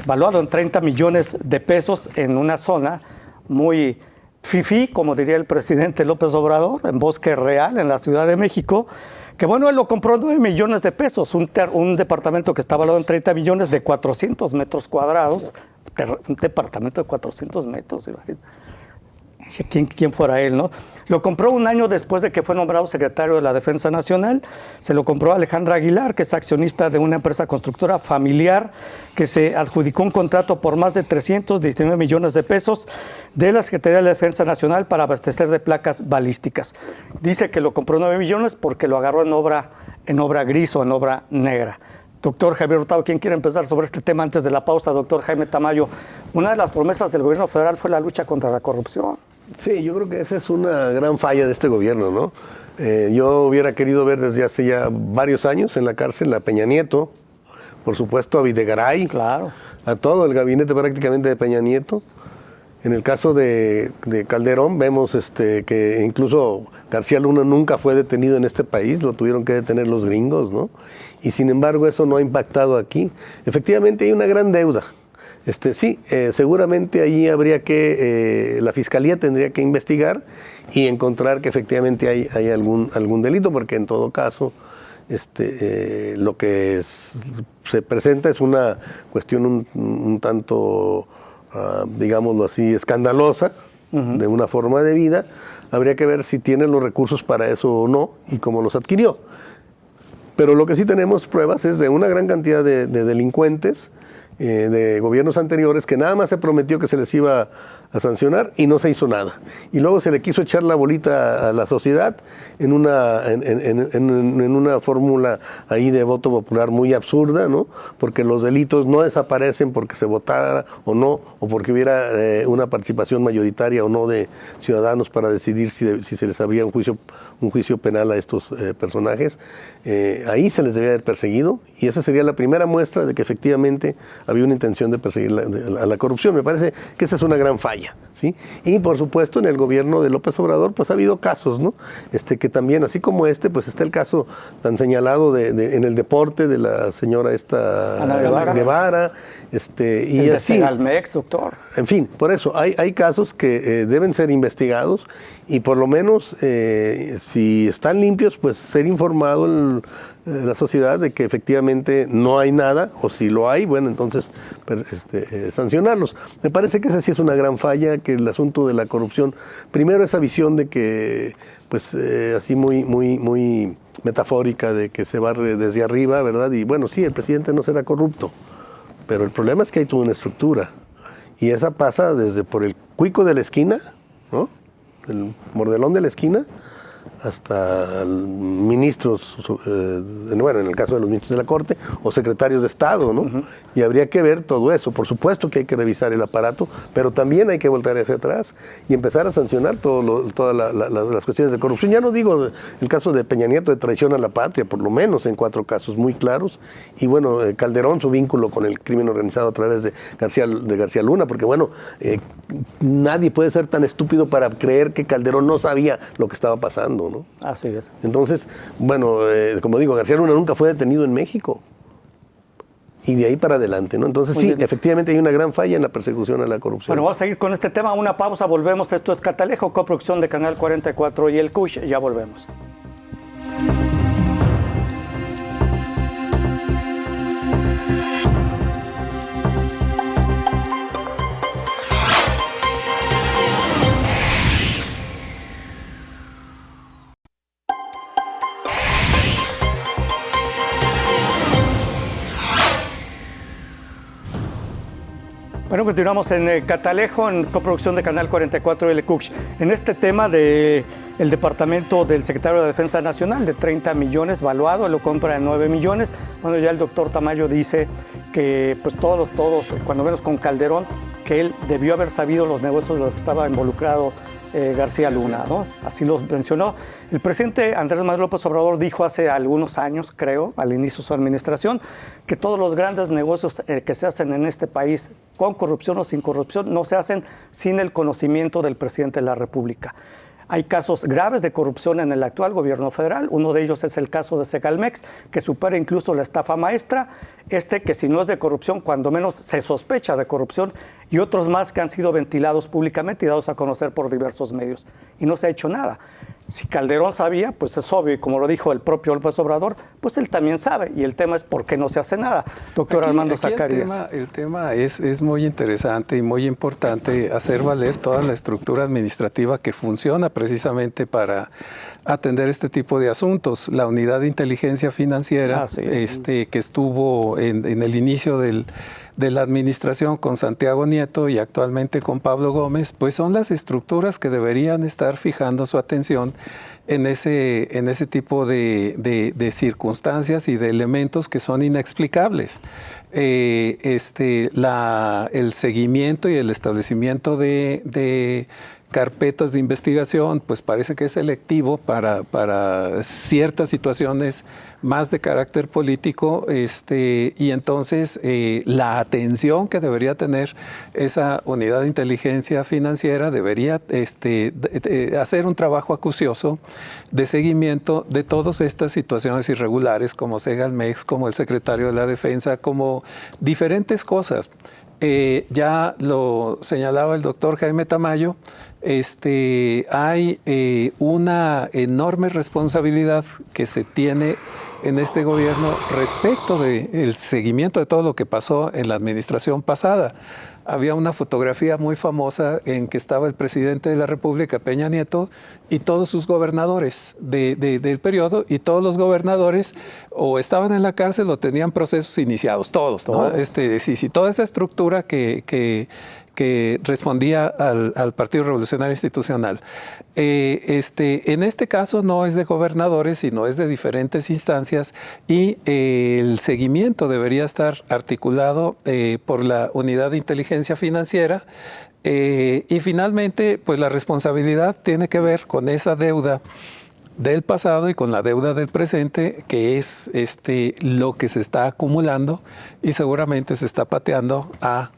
valuado en 30 millones de pesos en una zona muy fifí, como diría el presidente López Obrador, en Bosque Real, en la Ciudad de México, que bueno, él lo compró en 9 millones de pesos, un departamento que está valuado en 30 millones de 400 metros cuadrados, un departamento de 400 metros, imagínate. ¿Quién fuera él, no? Lo compró un año después de que fue nombrado secretario de la Defensa Nacional. Se lo compró Alejandra Aguilar, que es accionista de una empresa constructora familiar que se adjudicó un contrato por más de 319 millones de pesos de la Secretaría de la Defensa Nacional para abastecer de placas balísticas. Dice que lo compró 9 millones porque lo agarró en obra gris o en obra negra. Doctor Javier Hurtado, ¿quién quiere empezar sobre este tema antes de la pausa? Doctor Jaime Tamayo, una de las promesas del gobierno federal fue la lucha contra la corrupción. Sí, yo creo que esa es una gran falla de este gobierno, ¿no? Yo hubiera querido ver desde hace ya varios años en la cárcel a Peña Nieto, por supuesto a Videgaray, claro, a todo el gabinete prácticamente de Peña Nieto. En el caso de Calderón vemos que incluso García Luna nunca fue detenido en este país, lo tuvieron que detener los gringos, ¿no? Y sin embargo eso no ha impactado aquí. Efectivamente hay una gran deuda. Sí, seguramente allí habría la Fiscalía tendría que investigar y encontrar que efectivamente hay algún delito, porque en todo caso lo que se presenta es una cuestión un tanto, digámoslo así, escandalosa, de una forma de vida. Habría que ver si tiene los recursos para eso o no y cómo los adquirió. Pero lo que sí tenemos pruebas es de una gran cantidad de delincuentes, de gobiernos anteriores, que nada más se prometió que se les iba a sancionar y no se hizo nada. Y luego se le quiso echar la bolita a la sociedad en una fórmula ahí de voto popular muy absurda, ¿no? Porque los delitos no desaparecen porque se votara o no, o porque hubiera una participación mayoritaria o no de ciudadanos para decidir si se les abría un juicio penal a estos personajes. Ahí se les debía haber perseguido, y esa sería la primera muestra de que efectivamente había una intención de perseguir a la corrupción. Me parece que esa es una gran falla, ¿sí? Y por supuesto en el gobierno de López Obrador pues ha habido casos, ¿no? Que también, así como pues está el caso tan señalado en el deporte de la señora Ana Guevara, y el así. de Segalmex, doctor. En fin, por eso hay casos que deben ser investigados y por lo menos si están limpios, pues ser informado la sociedad de que efectivamente no hay nada, o si lo hay, bueno, entonces sancionarlos. Me parece que esa sí es una gran falla, que el asunto de la corrupción, primero esa visión de que, pues así muy metafórica, de que se barre desde arriba, ¿verdad? Y bueno, sí, el presidente no será corrupto, pero el problema es que hay toda una estructura, y esa pasa desde por el cuico de la esquina, ¿no? El mordelón de la esquina, hasta ministros, bueno, en el caso de los ministros de la Corte, o secretarios de Estado, ¿no? Y habría que ver todo eso. Por supuesto que hay que revisar el aparato, pero también hay que voltar hacia atrás y empezar a sancionar todas las cuestiones de corrupción. Ya no digo el caso de Peña Nieto de traición a la patria, por lo menos en 4 casos muy claros, y bueno, Calderón, su vínculo con el crimen organizado a través de García Luna, porque bueno, nadie puede ser tan estúpido para creer que Calderón no sabía lo que estaba pasando, ¿no? Así es. Entonces, bueno, como digo, García Luna nunca fue detenido en México. Y de ahí para adelante, ¿no? Entonces sí, efectivamente hay una gran falla en la persecución a la corrupción. Bueno, vamos a seguir con este tema. Una pausa, volvemos. Esto es Catalejo, coproducción de Canal 44 y el CUSH. Ya volvemos. Bueno, continuamos en Catalejo, en coproducción de Canal 44 y el CUSH. En este tema de El departamento del secretario de Defensa Nacional de 30 millones valuado, lo compra en 9 millones. Bueno, ya el doctor Tamayo dice que pues todos, cuando menos con Calderón, que él debió haber sabido los negocios de los que estaba involucrado García Luna, ¿no? Así lo mencionó. El presidente Andrés Manuel López Obrador dijo hace algunos años, creo, al inicio de su administración, que todos los grandes negocios que se hacen en este país, con corrupción o sin corrupción, no se hacen sin el conocimiento del presidente de la República. Hay casos graves de corrupción en el actual gobierno federal. Uno de ellos es el caso de Segalmex, que supera incluso la estafa maestra. Que si no es de corrupción, cuando menos se sospecha de corrupción, y otros más que han sido ventilados públicamente y dados a conocer por diversos medios. Y no se ha hecho nada. Si Calderón sabía, pues es obvio, y como lo dijo el propio López Obrador, pues él también sabe. Y el tema es por qué no se hace nada. Doctor Armando Zacarías. El tema es muy interesante y muy importante hacer valer toda la estructura administrativa que funciona precisamente para atender este tipo de asuntos. La unidad de inteligencia financiera, que estuvo en el inicio de la administración con Santiago Nieto y actualmente con Pablo Gómez, pues son las estructuras que deberían estar fijando su atención en ese tipo de circunstancias y de elementos que son inexplicables. El seguimiento y el establecimiento de carpetas de investigación, pues parece que es selectivo para ciertas situaciones más de carácter político, y entonces la atención que debería tener esa unidad de inteligencia financiera debería hacer un trabajo acucioso de seguimiento de todas estas situaciones irregulares, como Segalmex, como el secretario de la Defensa, como diferentes cosas. Ya lo señalaba el doctor Jaime Tamayo, hay una enorme responsabilidad que se tiene en este gobierno respecto del seguimiento de todo lo que pasó en la administración pasada. Había una fotografía muy famosa en que estaba el presidente de la República, Peña Nieto, y todos sus gobernadores del periodo, y todos los gobernadores o estaban en la cárcel o tenían procesos iniciados, todos, ¿no? Toda esa estructura que respondía al Partido Revolucionario Institucional. En este caso no es de gobernadores, sino es de diferentes instancias, y el seguimiento debería estar articulado por la Unidad de Inteligencia Financiera, y finalmente pues la responsabilidad tiene que ver con esa deuda del pasado y con la deuda del presente, que es lo que se está acumulando y seguramente se está pateando a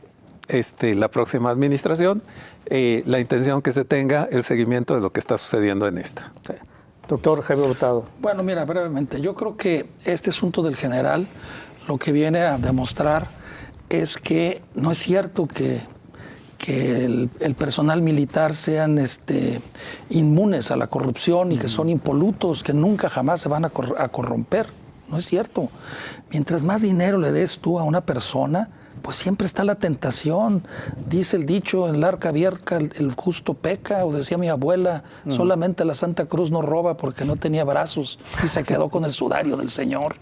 la próxima administración, la intención que se tenga el seguimiento de lo que está sucediendo en esta. Sí. Doctor Jaime Hurtado. Bueno, mira, brevemente, yo creo que este asunto del general lo que viene a demostrar es que no es cierto que el personal militar sean inmunes a la corrupción y que son impolutos, que nunca jamás se van a corromper. No es cierto. Mientras más dinero le des tú a una persona, pues siempre está la tentación. Dice el dicho, en la arca abierta el justo peca, o decía mi abuela, solamente la Santa Cruz no roba porque no tenía brazos y se quedó con el sudario del Señor.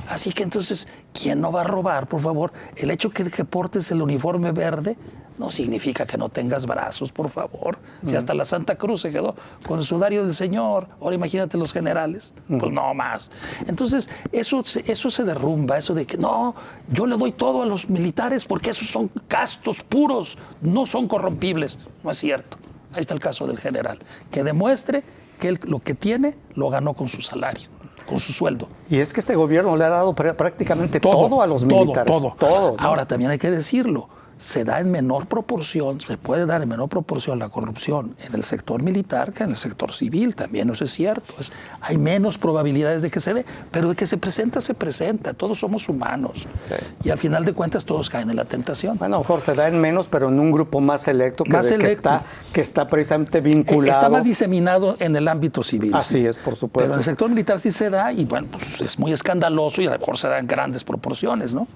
Así que entonces, ¿quién no va a robar, por favor? El hecho que portes el uniforme verde no significa que no tengas brazos, por favor. Si hasta la Santa Cruz se quedó con el sudario del Señor, ahora imagínate los generales, pues no más. Entonces, eso se derrumba, eso de que no, yo le doy todo a los militares porque esos son castos puros, no son corrompibles. No es cierto. Ahí está el caso del general, que demuestre que él lo que tiene lo ganó con su salario, con su sueldo. Y es que este gobierno le ha dado prácticamente todo a los militares. Todo, ¿no? Ahora, también hay que decirlo, se da en menor proporción, se puede dar en menor proporción la corrupción en el sector militar que en el sector civil, también eso es cierto. Hay menos probabilidades de que se dé, pero de que se presenta, todos somos humanos. Sí. Y al final de cuentas todos caen en la tentación. Bueno, a lo mejor se da en menos, pero en un grupo más selecto que está precisamente vinculado. Está más diseminado en el ámbito civil. Así es, por supuesto. Pero en el sector militar sí se da, y bueno, pues es muy escandaloso y a lo mejor se da en grandes proporciones, ¿no?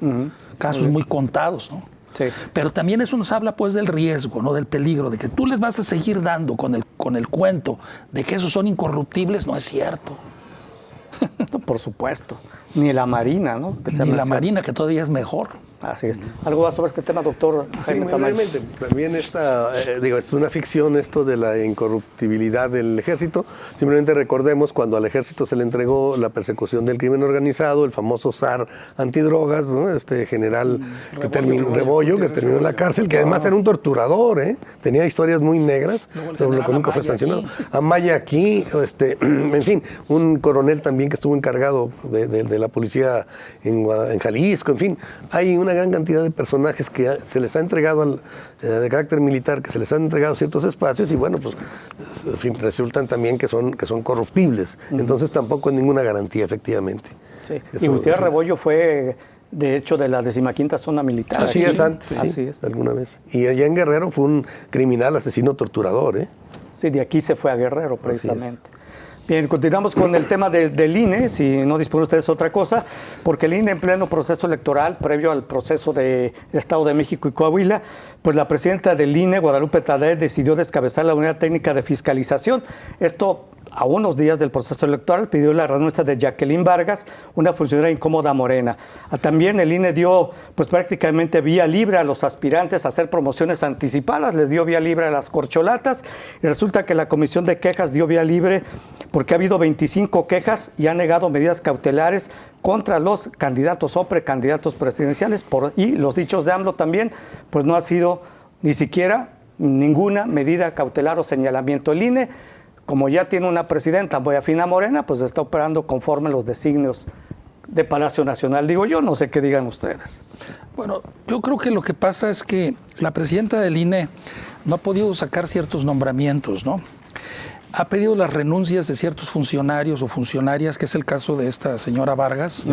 Casos muy contados, ¿no? Sí. Pero también eso nos habla pues del riesgo, ¿no? Del peligro, de que tú les vas a seguir dando con el cuento de que esos son incorruptibles. No es cierto. No, por supuesto. Ni la Marina, ¿no? Ni la Marina, que todavía es mejor. Así es. ¿Algo más sobre este tema, doctor Sí, Jaime muy Tamayo? brevemente. También es una ficción esto de la incorruptibilidad del ejército. Simplemente recordemos cuando al ejército se le entregó la persecución del crimen organizado, el famoso zar antidrogas, ¿no? Este general que terminó en la cárcel, que además era un torturador, ¿eh? Tenía historias muy negras, sobre lo que nunca fue sancionado. Amaya aquí, en fin, un coronel también que estuvo encargado de la policía en Jalisco, en fin, hay una gran cantidad de personajes que se les ha entregado de carácter militar, que se les han entregado ciertos espacios y bueno, pues en fin, resultan también que son corruptibles. Entonces tampoco es ninguna garantía, efectivamente. Sí. Y Gutiérrez Rebollo fue, de hecho, de la 15ª zona militar. Así aquí. es, antes, sí, Así es. alguna vez. Y allá en Guerrero fue un criminal, asesino, torturador, ¿eh? Sí, de aquí se fue a Guerrero, precisamente. Bien, continuamos con el tema del INE, si no disponen ustedes de otra cosa, porque el INE en pleno proceso electoral, previo al proceso de Estado de México y Coahuila, pues la presidenta del INE, Guadalupe Tadei, decidió descabezar la unidad técnica de fiscalización. Esto a unos días del proceso electoral, pidió la renuncia de Jacqueline Vargas, una funcionaria incómoda morena. También el INE dio pues prácticamente vía libre a los aspirantes a hacer promociones anticipadas, les dio vía libre a las corcholatas, y resulta que la Comisión de Quejas dio vía libre porque ha habido 25 quejas y ha negado medidas cautelares contra los candidatos o precandidatos presidenciales, y los dichos de AMLO también, pues no ha sido ni siquiera ninguna medida cautelar o señalamiento. El INE, como ya tiene una presidenta muy afín a Morena, pues está operando conforme los designios de Palacio Nacional, digo yo, no sé qué digan ustedes. Bueno, yo creo que lo que pasa es que la presidenta del INE no ha podido sacar ciertos nombramientos, ¿no? Ha pedido las renuncias de ciertos funcionarios o funcionarias, que es el caso de esta señora Vargas,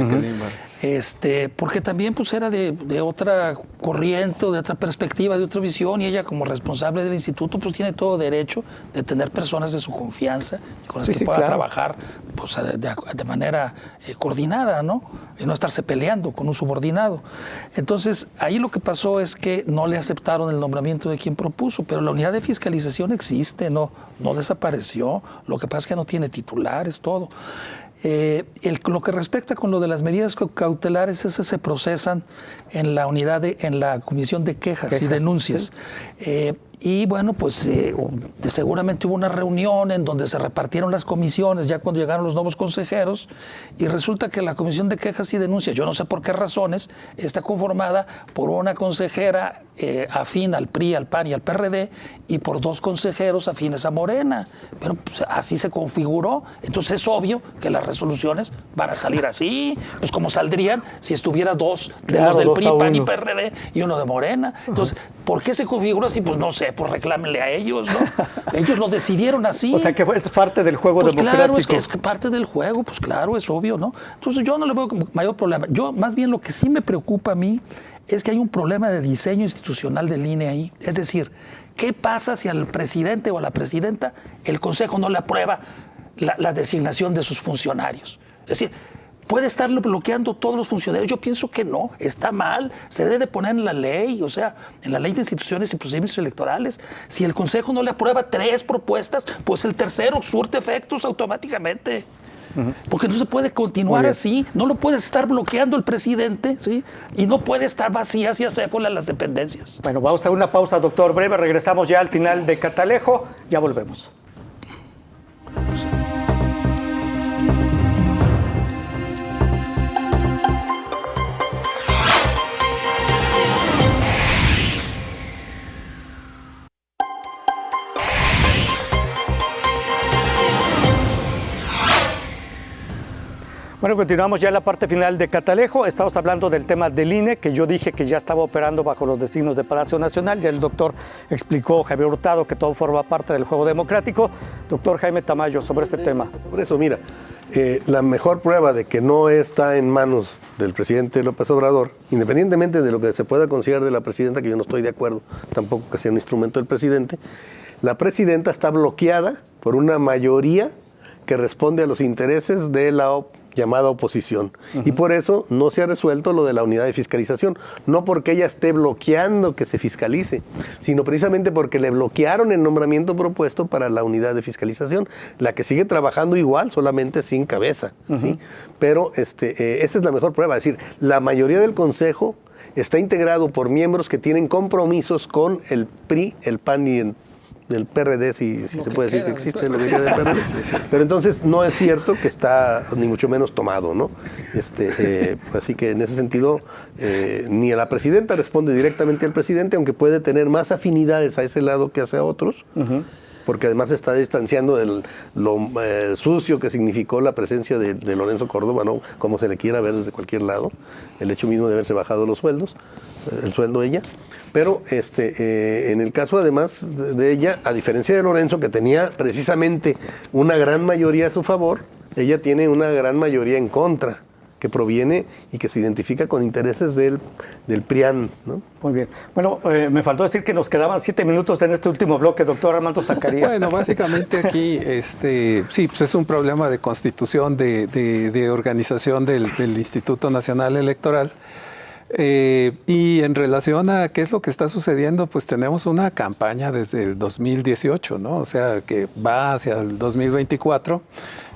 porque también pues era de otra corriente, de otra perspectiva, de otra visión, y ella como responsable del instituto pues tiene todo derecho de tener personas de su confianza con las que pueda trabajar pues, de manera coordinada, ¿no? Y no estarse peleando con un subordinado. Entonces, ahí lo que pasó es que no le aceptaron el nombramiento de quien propuso, pero la unidad de fiscalización existe, no desapareció. Lo que pasa es que no tiene titulares, todo. Lo que respecta con lo de las medidas cautelares, esas se procesan en la unidad en la Comisión de Quejas y Denuncias. Sí. Y bueno, pues seguramente hubo una reunión en donde se repartieron las comisiones ya cuando llegaron los nuevos consejeros, y resulta que la Comisión de Quejas y Denuncias, yo no sé por qué razones, está conformada por una consejera afín al PRI, al PAN y al PRD, y por 2 consejeros afines a Morena. Pero pues, así se configuró. Entonces es obvio que las resoluciones van a salir así, pues como saldrían si estuviera 2 de los del PRI, PAN y PRD y uno de Morena. Entonces, ¿por qué se configuró así? Pues no sé, pues reclámenle a ellos, ¿no? Ellos lo decidieron así. O sea, que es parte del juego democrático. Claro, es parte del juego, pues claro, es obvio, ¿no? Entonces yo no le veo mayor problema. Yo, más bien, lo que sí me preocupa a mí es que hay un problema de diseño institucional del INE ahí. Es decir, ¿qué pasa si al presidente o a la presidenta el Consejo no le aprueba la designación de sus funcionarios? Es decir, ¿puede estarlo bloqueando todos los funcionarios? Yo pienso que no, está mal, se debe de poner en la ley, o sea, en la ley de instituciones y procedimientos electorales. Si el Consejo no le aprueba 3 propuestas, pues el tercero surte efectos automáticamente. Porque no se puede continuar así, no lo puede estar bloqueando el presidente, ¿sí? Y no puede estar vacías y acéfalas las dependencias. Bueno, vamos a una pausa, doctor, breve, regresamos ya al final de Catalejo, ya volvemos. Bueno, continuamos ya en la parte final de Catalejo. Estamos hablando del tema del INE, que yo dije que ya estaba operando bajo los designios de Palacio Nacional. Ya el doctor explicó, Javier Hurtado, que todo forma parte del juego democrático. Doctor Jaime Tamayo, sobre este tema. Sobre eso, mira, la mejor prueba de que no está en manos del presidente López Obrador, independientemente de lo que se pueda considerar de la presidenta, que yo no estoy de acuerdo tampoco que sea un instrumento del presidente, la presidenta está bloqueada por una mayoría que responde a los intereses de la llamada oposición. Y por eso no se ha resuelto lo de la unidad de fiscalización. No porque ella esté bloqueando que se fiscalice, sino precisamente porque le bloquearon el nombramiento propuesto para la unidad de fiscalización, la que sigue trabajando igual, solamente sin cabeza. ¿Sí? Pero esa es la mejor prueba. Es decir, la mayoría del Consejo está integrado por miembros que tienen compromisos con el PRI, el PAN y el PRD, si se puede decir que existe lo que queda del PRD. Pero entonces no es cierto que está ni mucho menos tomado, ¿no? Así que en ese sentido, ni a la presidenta responde directamente al presidente, aunque puede tener más afinidades a ese lado que hacia otros. Porque además se está distanciando de lo sucio que significó la presencia de Lorenzo Córdoba, ¿no? Como se le quiera ver desde cualquier lado, el hecho mismo de haberse bajado los sueldos, el sueldo de ella. Pero en el caso además de ella, a diferencia de Lorenzo, que tenía precisamente una gran mayoría a su favor, ella tiene una gran mayoría en contra, que proviene y que se identifica con intereses del PRIAN, ¿no? Muy bien. Bueno, me faltó decir que nos quedaban 7 minutos en este último bloque, doctor Armando Zacarías. Bueno, básicamente aquí sí, pues es un problema de constitución, de organización del Instituto Nacional Electoral. Y en relación a qué es lo que está sucediendo, pues tenemos una campaña desde el 2018, ¿no? O sea, que va hacia el 2024.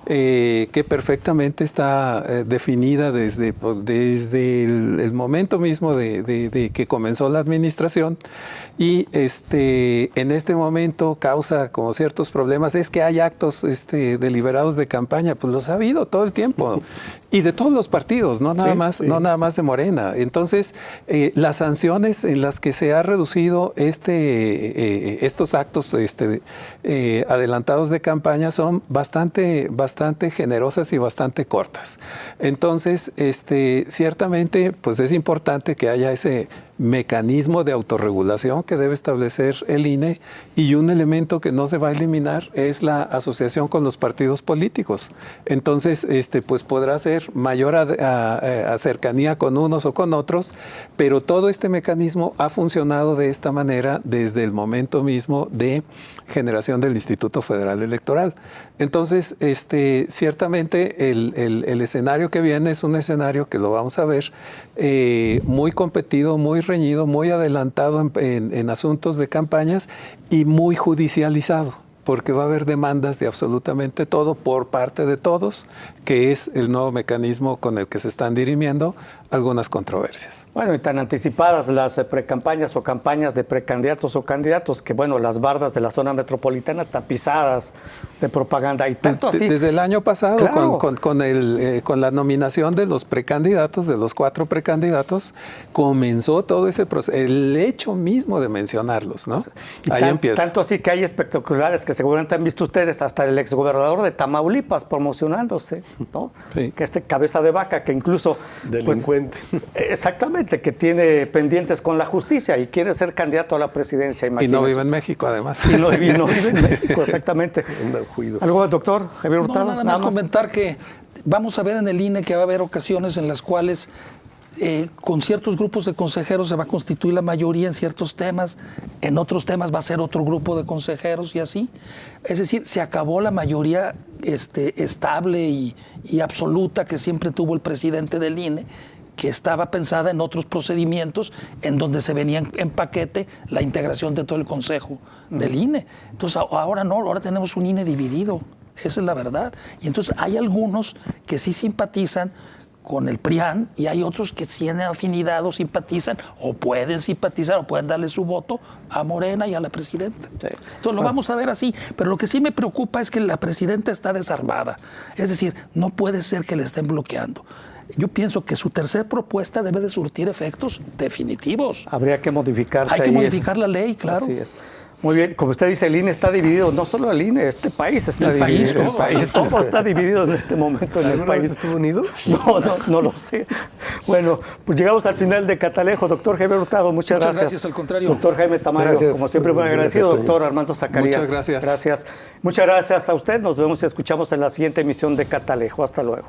Que perfectamente está definida desde el momento mismo de que comenzó la administración, y en este momento causa como ciertos problemas. Es que hay actos deliberados de campaña, pues los ha habido todo el tiempo, y de todos los partidos, no nada más de Morena. Entonces, las sanciones en las que se ha reducido estos actos adelantados de campaña son bastante generosas y bastante cortas. Entonces, ciertamente, pues es importante que haya ese mecanismo de autorregulación que debe establecer el INE, y un elemento que no se va a eliminar es la asociación con los partidos políticos. Entonces, pues podrá ser mayor a cercanía con unos o con otros, pero todo este mecanismo ha funcionado de esta manera desde el momento mismo de generación del Instituto Federal Electoral. Entonces, ciertamente el escenario que viene es un escenario que lo vamos a ver muy competido, muy reñido, muy adelantado en asuntos de campañas y muy judicializado, porque va a haber demandas de absolutamente todo por parte de todos, que es el nuevo mecanismo con el que se están dirimiendo algunas controversias. Bueno, y tan anticipadas las precampañas o campañas de precandidatos o candidatos que, bueno, las bardas de la zona metropolitana tapizadas de propaganda y tanto así. Desde el año pasado, claro, con la nominación de los precandidatos, de los 4 precandidatos, comenzó todo ese proceso, el hecho mismo de mencionarlos, ¿no? Ahí empieza. Tanto así que hay espectaculares que seguramente han visto ustedes, hasta el exgobernador de Tamaulipas promocionándose, ¿no? Sí. Que cabeza de vaca, que incluso... Delincuente. Exactamente, que tiene pendientes con la justicia y quiere ser candidato a la presidencia. Y no vive en México, además. Y no vive en México, exactamente. ¿Algo, doctor Javier Hurtado? No, nada más comentar que vamos a ver en el INE que va a haber ocasiones en las cuales con ciertos grupos de consejeros se va a constituir la mayoría en ciertos temas, en otros temas va a ser otro grupo de consejeros y así. Es decir, se acabó la mayoría estable y absoluta que siempre tuvo el presidente del INE, que estaba pensada en otros procedimientos en donde se venía en paquete la integración de todo el consejo del INE. Entonces ahora no, ahora tenemos un INE dividido, esa es la verdad. Y entonces hay algunos que sí simpatizan con el PRIAN y hay otros que tienen afinidad o simpatizan o pueden simpatizar o pueden darle su voto a Morena y a la presidenta. Sí. Entonces lo vamos a ver así, pero lo que sí me preocupa es que la presidenta está desarmada. Es decir, no puede ser que le estén bloqueando. Yo pienso que su tercera propuesta debe de surtir efectos definitivos. Habría que modificarse. Hay que modificar la ley, claro. Así es. Muy bien, como usted dice, el INE está dividido, no solo el INE, este país está dividido. El país, todo está dividido en este momento en el país. ¿Estuvo unido? No lo sé. Bueno, pues llegamos al final de Catalejo. Doctor Javier Hurtado, muchas gracias. Muchas gracias, al contrario. Doctor Jaime Tamayo, como siempre, muy agradecido. Doctor Armando Zacarías. Muchas gracias. Gracias. Muchas gracias a usted. Nos vemos y escuchamos en la siguiente emisión de Catalejo. Hasta luego.